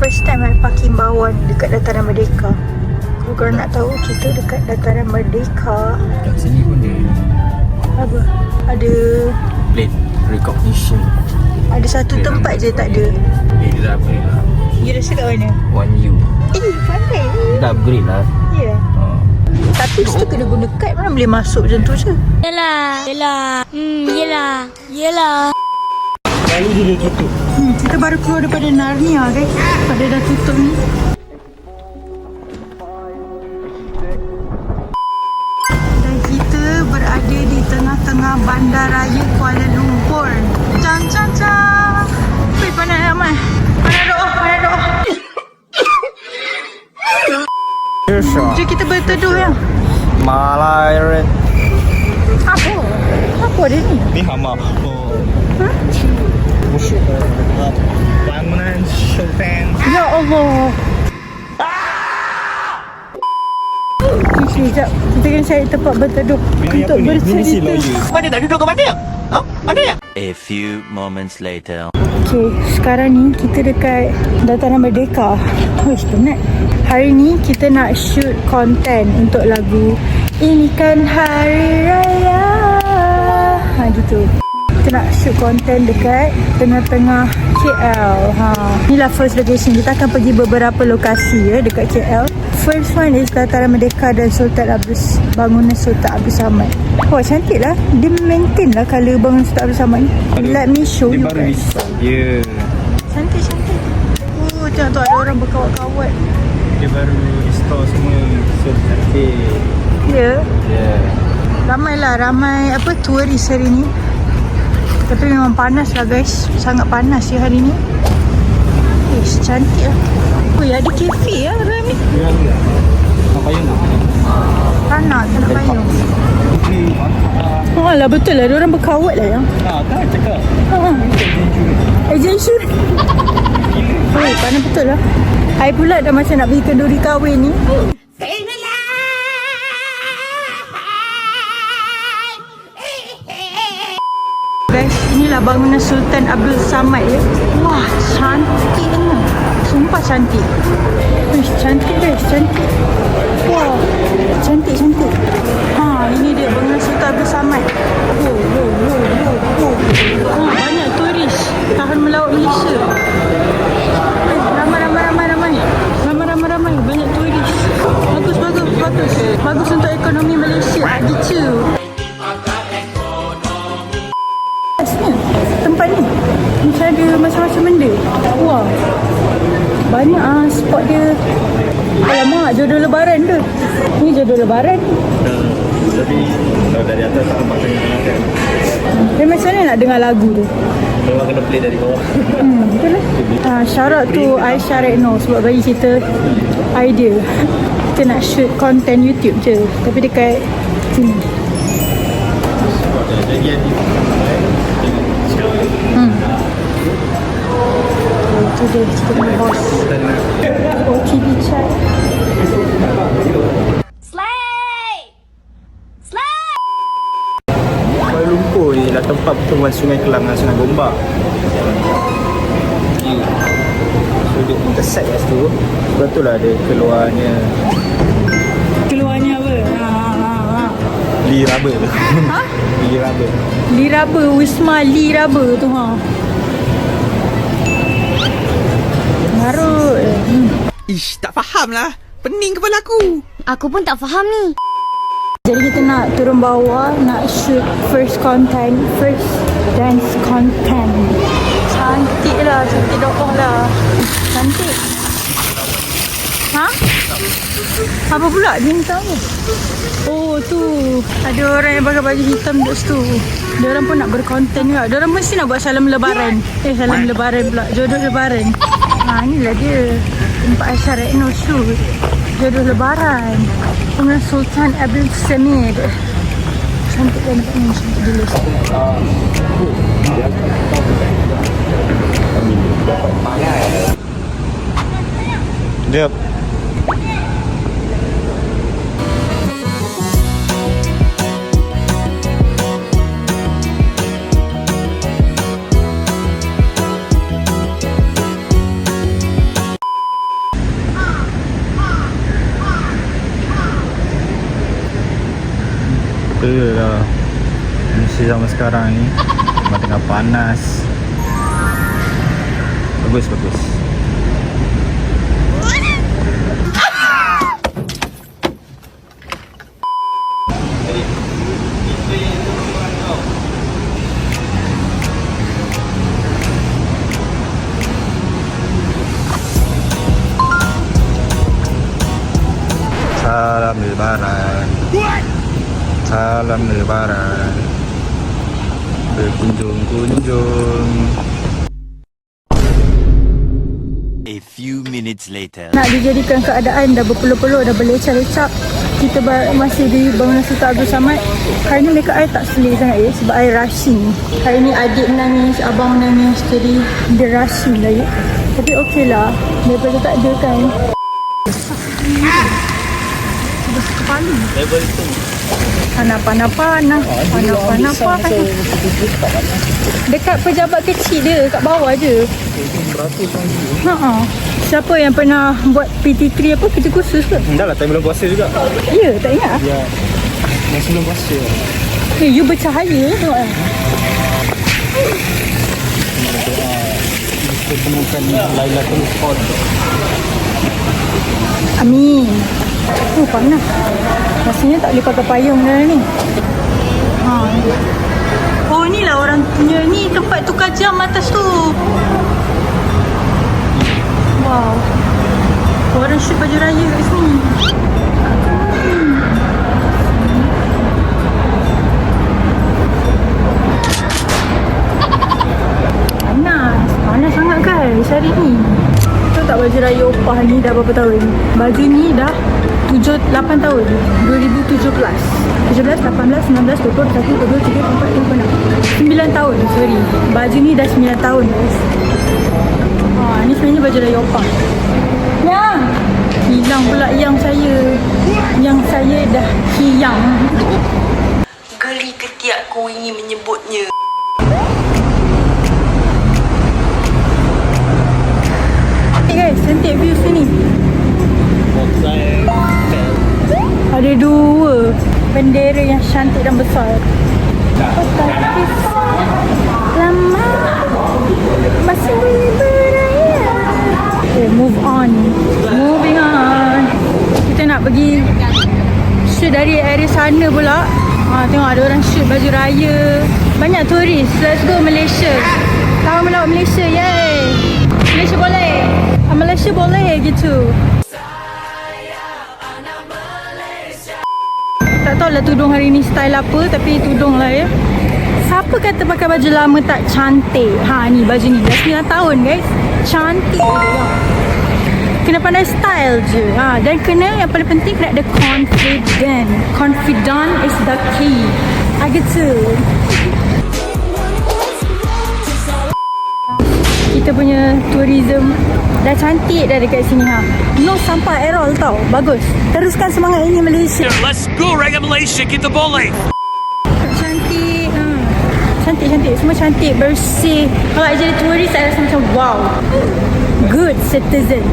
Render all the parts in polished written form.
first time I parking bawah ni dekat Dataran Merdeka. Kalau korang nak tahu, kita dekat Dataran Merdeka. Kat sini pun dia Apa? Ada plate recognition. satu tempat je tak ada. Dia dah upgrade lah. You rasa kat mana? 1U. Pandai. Dia dah upgrade lah. Ya. Tapi situ kena guna kad. Mana boleh masuk macam tu je. Yelah. Lalu dia dah tutup. Kita baru keluar daripada Narnia guys. Pada dah tutup ni. Dan kita berada di tengah-tengah Bandaraya Kuala Lumpur. Cang. Wih, panas ramai. Panas doa. Jom kita berteduh ya. Malai. Apa dia ni? Ni hama. Musuh. Bangunan Sultan. Ya Allah. Sekejap. Kita kena cari tempat berteduh untuk bercerita. Mana nak duduk ke mana? Mana ya? A few moments later. Okay, sekarang ni kita dekat Dataran Merdeka. Penat. Hari ni kita nak shoot konten untuk lagu Ini Kan Hari Raya. Gitu. Kita nak shoot konten dekat tengah-tengah KL. Inilah first location. Kita akan pergi beberapa lokasi ya dekat KL. First one is Dataran Merdeka dan bangunan Sultan Abdul Samad. Wah, cantik lah. Dia maintain lah colour bangunan Sultan Abdul Samad ni. Let me show you guys. Ya. Cantik. Tengok tu ada orang berkawat-kawat. Dia baru restore semua. So cantik. Ya. Ya. Ramai turis hari ni. Tapi memang panas lah guys. Sangat panas ya hari ni. Cantik lah. Ada kafe lah orang ni. Nak payung tak? Tak nak payung. Alah betul lah. Diorang berkawat lah yang. Tak cakap. Agent shoot. Panas betul lah. I pula dah macam nak pergi kenduri kahwin ni. Guys, inilah bangunan Sultan Abdul Samad ya. Wah, cantiknya. Sumpah cantik. Cantik guys, cantik. Wah, cantik. Ini dia bangunan Sultan Abdul Samad. Banyak turis tahan melaut Malaysia. Ramai. Banyak turis. Bagus untuk ekonomi Malaysia. Gitu. Tempat ni macam ada macam-macam benda. Wah, banyak spot dia. Alamak, jodoh lebaran tu. Ni jodoh lebaran. Tapi kalau dari atas tak nampak sangat. Dia macam mana nak dengar lagu tu? Memang kena play dari bawah. Betul lah. Shout out to Aisyah Retno sebab bagi kita idea. Kita nak shoot konten YouTube je. Tapi dekat sini. Itu dia, kita punya bos. OTV chat. Kuala Lumpur ni lah tempat pertemuan Sungai Kelang dan Sungai Gombak. So dia intersect kat situ. Sebab tu lah ada keluarnya Keluarnya apa? Lee Rubber tu. Lee Rubber. Lee Rubber, Wisma Lee Rubber tu Ngarut. Ish, tak faham lah. Pening kepala aku. Aku pun tak faham ni. Jadi kita nak turun bawah, nak shoot first dance content. Cantik doa lah. Cantik. Apa pula dia minta ni? Oh tu, ada orang yang pakai baju hitam duduk situ. Dia orang pun nak berkonten juga. Dia orang mesti nak buat salam lebaran. Salam lebaran pula, jodoh lebaran. Inilah dia tempat Aisyah Retno shoot. Jodoh lebaran. Dengan Sultan Abdul Samad. Cantik kan nampak ni, cantik dulu. Dia lah. Mesti zaman sekarang ni memang tengah panas. Bagus. Salam Lebaran. Salam Lebaran. Berkunjung-kunjung. A few minutes later. Nak dijadikan keadaan dah berpeluh-peluh, dah berlecak-lecak. Kita masih di bangunan Sultan Abdul Samad. Hari ni makeup I tak selesa sangat ya, sebab I rushing. Hari ni adik menangis, abang menangis, jadi dia rushing lah ya. Tapi okey lah, daripada tak ada kan. Kepala. Panah. Dekat pejabat kecil dia, kat bawah je. Siapa yang pernah buat PT3 apa? PT khusus ke? Dah lah, time bulan puasa juga. Ya, tak ingat? Ya, masa bulan puasa. You bercahaya tengok kan? Kita temukan Lailatul Qadar. Amin. Panas. Rasanya tak boleh pakai payung dalam ni. Oh, ni lah orang punya ni tempat tukar jam atas tu. Wow. Orang shoot baju raya kat sini. Panas sangat guys hari ni. Tahu tak baju raya opah ni dah berapa tahun? Baju ni dah 8 tahun. 2017, 18, 19, 20, 21, 22, 23, 24, 25, 9 tahun. Sorry, baju ni dah 9 tahun guys. Ni sebenarnya baju raya opah. Yang hilang pula yang saya. Yang saya dah hilang. Geli ketiakku ingin menyebutnya. Guys, cantik view sini. Ada 2 bendera yang cantik dan besar. Lama masih beraya. Okay, move on. Moving on. Kita nak pergi shoot dari area sana pula. Tengok ada orang shoot baju raya. Banyak turis. Let's go Malaysia. Tahu melawat Malaysia. Yay. Malaysia boleh. Malaysia boleh gitu. Tak tahulah tudung hari ni style apa, tapi tudung lah ya. Siapa kata pakai baju lama tak cantik? Ni baju ni dah 9 tahun guys. Cantik je. Kena pandai style je. Dan kena, yang paling penting kena ada confident. Confident is the key. Gitu. Kita punya tourism dah cantik dah dekat sini No sampah at all tau. Bagus. Teruskan semangat ini Malaysia. Let's go Raya Malaysia, kita boleh. Cantik. Cantik. Semua cantik, bersih. Kalau I jadi turis, saya rasa macam wow. Good citizen.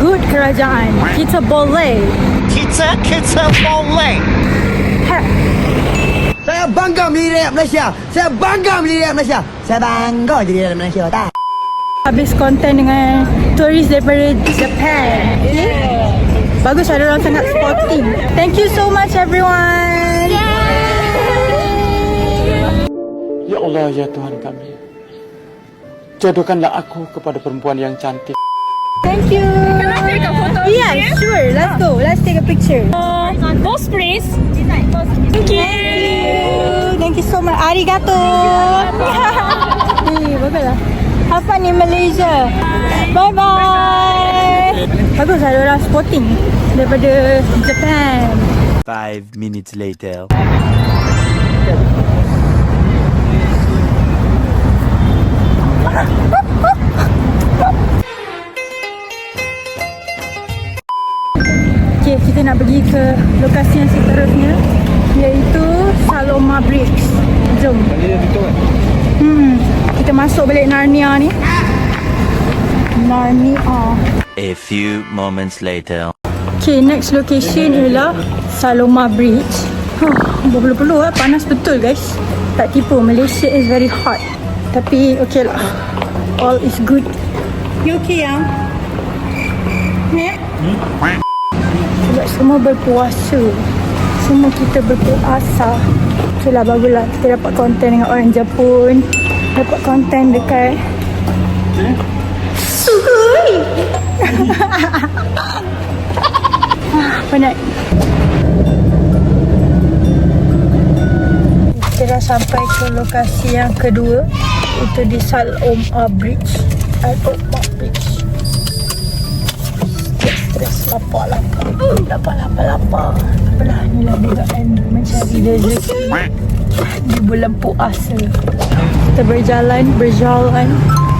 Good kerajaan. Kita boleh. Kita boleh. Saya bangga menjadi rakyat Malaysia. Saya bangga menjadi rakyat Malaysia. Saya bangga jadi rakyat Malaysia. Tak? Habis konten dengan turis daripada Japan. Okay? Bagus, ada orang sangat sporting. Thank you so much everyone. Ya Allah, ya Tuhan kami, jodohkanlah aku kepada perempuan yang cantik. Thank you. Can I take a photo? Yeah, sure. Let's go. Let's take a picture. Boss please. Thank you. Thank you so much. Arigato. Baguslah. Have fun in Malaysia. Bye-bye. Bagus, ada orang sporting daripada Japan. 5 minutes later. Okay, kita nak pergi ke lokasi yang seterusnya, iaitu Saloma Bridge. Jom. Kita masuk balik Narnia ni. Narnia. A few moments later. Okay, next location ialah Saloma Bridge. Berpeluh-peluh panas betul guys. Tak tipu, Malaysia is very hot. Tapi okay lah. All is good. You okay yang? Sebab semua berpuasa. Semua kita berpuasa. Okay lah, baguslah. Kita dapat konten dengan orang Jepun. Dapat konten dekat Sugoi. Penat. Kita dah sampai ke lokasi yang kedua. Itu di Saloma Bridge. Saloma Bridge. Stres, lapar. Apalah, ni lah bigaan mencari rezeki di bulan puasa. Kita berjalan.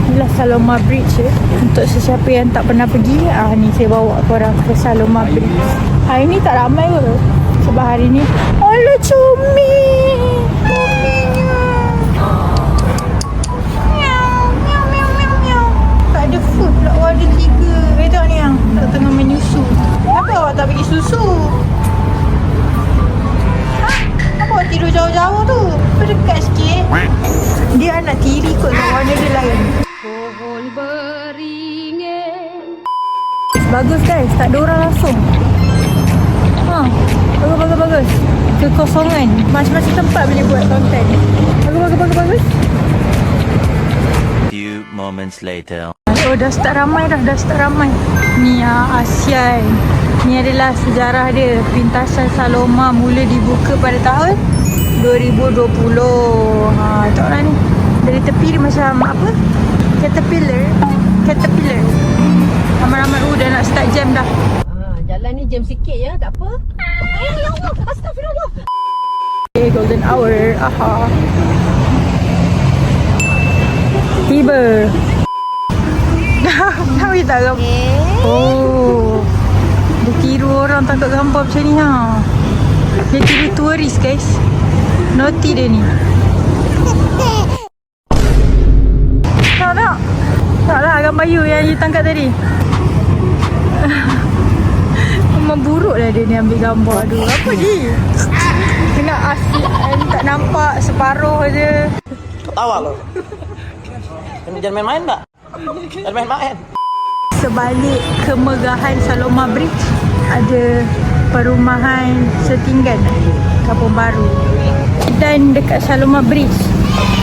Inilah Saloma Bridge Untuk sesiapa yang tak pernah pergi, ni saya bawa korang ke Saloma Bridge. Hari ni tak ramai ke? Sebab hari ni alah comel. Tak ada food pula. Ada 3. Tengok ni yang tengah menyusu. Kenapa awak tak bagi susu? Kenapa awak tidur jauh-jauh tu? Berdekat sikit. Dia anak tiri kot, warna dia lain. Bagus guys, tak ada orang langsung. Bagus. Kekosongan. Macam-macam tempat boleh buat konten. Bagus. Few moments later. Oh, dah start ramai dah. Ni ASEAN. Ni adalah sejarah dia. Pintasan Saloma mula dibuka pada tahun 2020. Tengok lah ni. Dari tepi dia macam apa? Caterpillar. Ramai-ramai dah nak start jam dah. Jalan ni jam sikit ya, tak apa. Ya Allah, astagfirullah. Okay, golden hour. Tiba. Tahu tak kau? Oh. Dia tiru orang tangkap gambar macam ni Dia tiru turis guys. Naughty dia ni. Tak lah gambar you yang you tangkap tadi. Memang buruk lah dia ni ambil gambar. Aduh, apa ni? Kena ASEAN tak nampak separuh je. Ketawa lo. Jangan main-main tak? Jangan main-main. Sebalik kemegahan Saloma Bridge ada perumahan setinggan Kampung Baru. Dan dekat Saloma Bridge,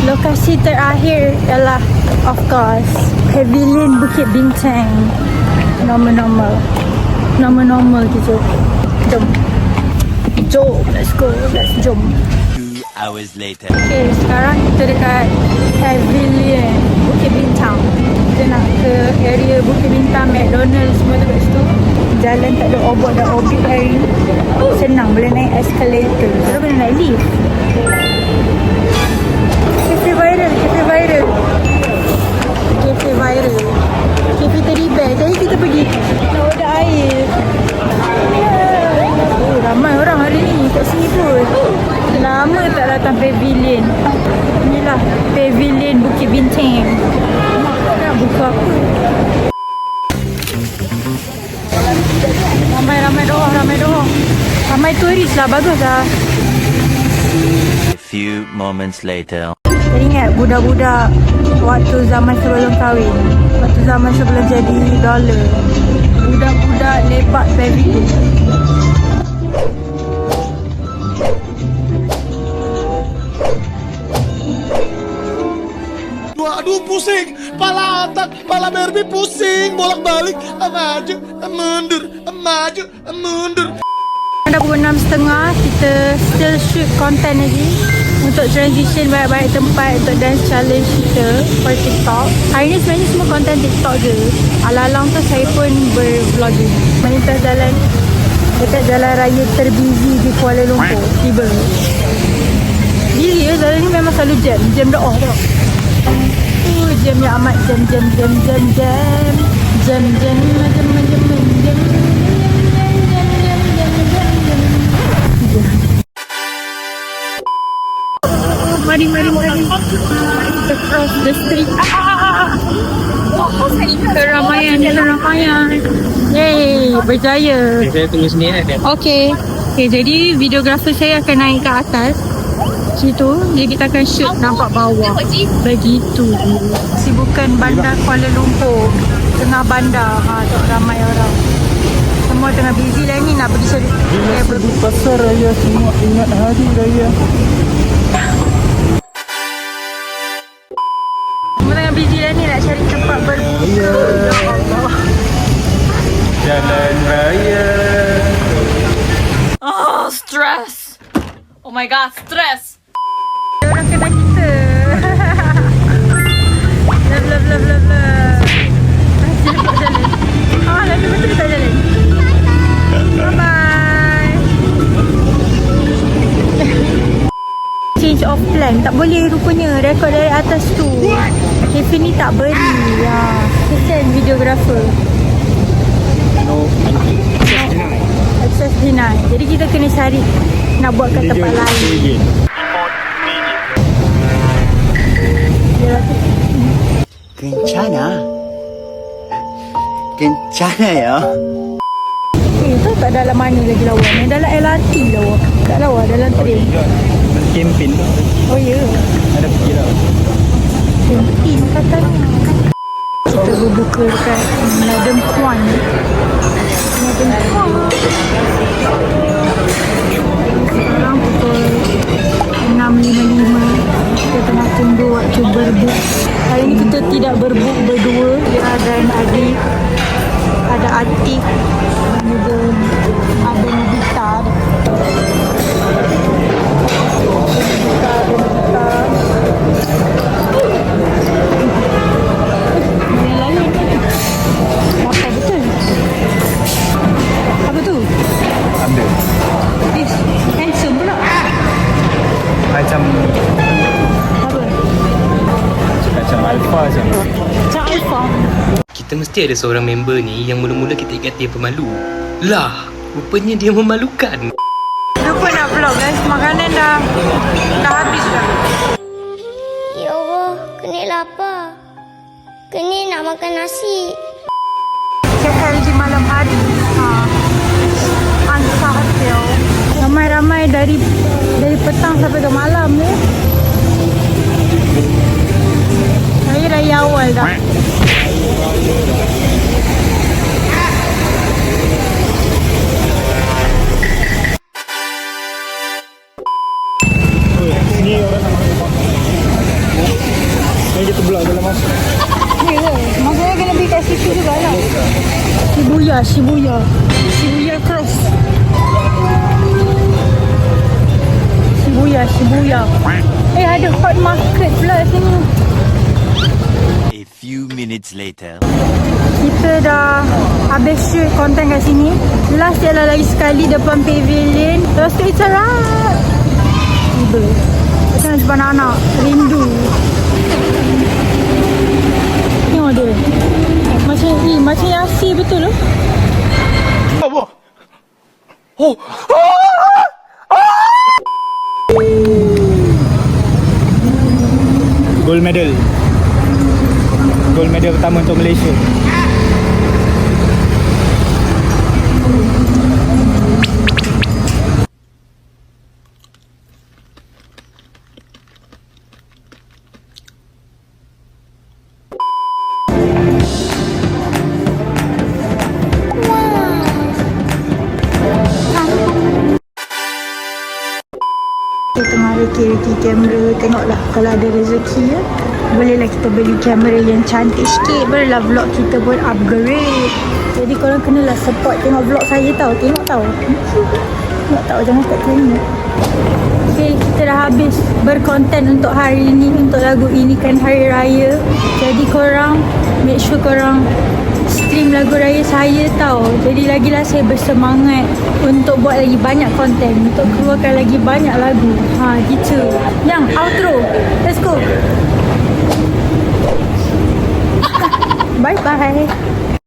lokasi terakhir ialah of course Pavilion Bukit Bintang. Normal kita. Jom, let's go. Jom. 2 hours later. Okay, sekarang kita dekat Pavilion Bukit Bintang. Kita nak ke area Bukit Bintang, McDonald's semua dekat situ. Jalan tak ada obot dan obit hari ni. Senang, boleh naik escalator. Kalau boleh naik lift. Cafe viral. Cafe teddy bear. Tadi kita pergi nak order air. Ramai orang hari ni kat sini pun. Lama tak datang Pavilion. Inilah Pavilion Bukit Bintang. Nak buka apa? Ramai dorang. Ramai turis lah, bagus lah. A few moments later. Saya ingat budak-budak waktu zaman sebelum kahwin. Waktu zaman sebelum jadi dolar. Budak-budak lepak Pavilion. Aduh pusing, pala otak, pala Barbie pusing, bolak-balik, maju, mundur. Dah pukul 6.30, kita still shoot content lagi untuk transition baik-baik tempat untuk dance challenge kita for TikTok. Hari ni sebenarnya semua content TikTok je. Alang-alang tu saya pun bervlogging. Melintas jalan dekat jalan raya terbusy di Kuala Lumpur. Tiba. Diri jalan ni memang selalu jam doa tau. Jam yang amat jam. Mari across the street. Keramaian. Yeay, berjaya. Saya tunggu sini kan. Okay, Okay, jadi videographer saya akan naik ke atas situ, jadi kita akan shoot nampak bawah. Begitu. Sibukan bandar Kuala Lumpur, tengah bandar, tak ramai orang. Semua tengah busy lah ni nak pergi cari Pasar raya semua ingat hari raya. semua tengah busy lah ni nak cari tempat berbuka. Ya Allah. Jalan raya. Oh, stress. Oh my god, stress. Orang kena kita. Love, love, love, love, love. Lalu tak jalan. Lalu betul tak jalan. Bye-bye. Change of plan. Tak boleh rupanya rekod dari atas tu. Cafe ni tak beri. Kesian videographer. No, Access denied. Jadi kita kena cari nak buat kat tempat lain. Kencana. Kencana ya. Tahu tak dalam mana lagi lawa ni? Dalam LRT lawa. Tak lawa, dalam train. Kempen. Oh ya. Ada pergi lah. Camping katanya. Kita berbuka dekat Madam Kwan. Sekarang pukul 6.55. Kita tengah tunggu waktu berbook. Hari ni kita tidak berbook berdua. Dia dan adik. Ada Atik dan juga ada Nobita. Apa betul? Apa tu? Ambil. This handsome pula. Macam Apa? alfa je. Macam alfa. Kita mesti ada seorang member ni yang mula-mula kita ingat dia pemalu. Lah, rupanya dia memalukan. Lupa nak vlog guys. Makanan dah habis dah. Ya Allah, kena lapar. Kena nak makan nasi. KLG malam hari. Ansa Hotel. Ramai-ramai dari petang sampai ke malam ni. Hari raya awal dah. Ni orang nak masuk. Ni kita belah dalam masuk. Ya, maksudnya kena pergi kat situ juga lah. Shibuya Cross. Shibuya. Ada hot market pula sini. A few minutes later. Kita dah habis shoot konten kat sini. Last ialah lagi sekali depan pavilion. Lepas tu it's a wrap. Tiba. Macam nak jumpa anak-anak. Rindu. Tengok dia. Macam Yasi betul loh. Gold medal. Gold medal pertama untuk Malaysia. Kita tengah reki kamera. Tengoklah kalau ada rezeki ya. Bolehlah kita beli kamera yang cantik sikit. Barulah vlog kita pun upgrade. Jadi korang kenalah support tengok vlog saya tau. Tengok tau. Jangan tak tengok. Okay, kita dah habis berkonten untuk hari ini. Untuk lagu ini kan hari raya. Jadi korang make sure korang stream lagu raya saya tau. Jadi lagilah saya bersemangat untuk buat lagi banyak konten, untuk keluarkan lagi banyak lagu. Gitu. Yang outro. Let's go. Bye bye.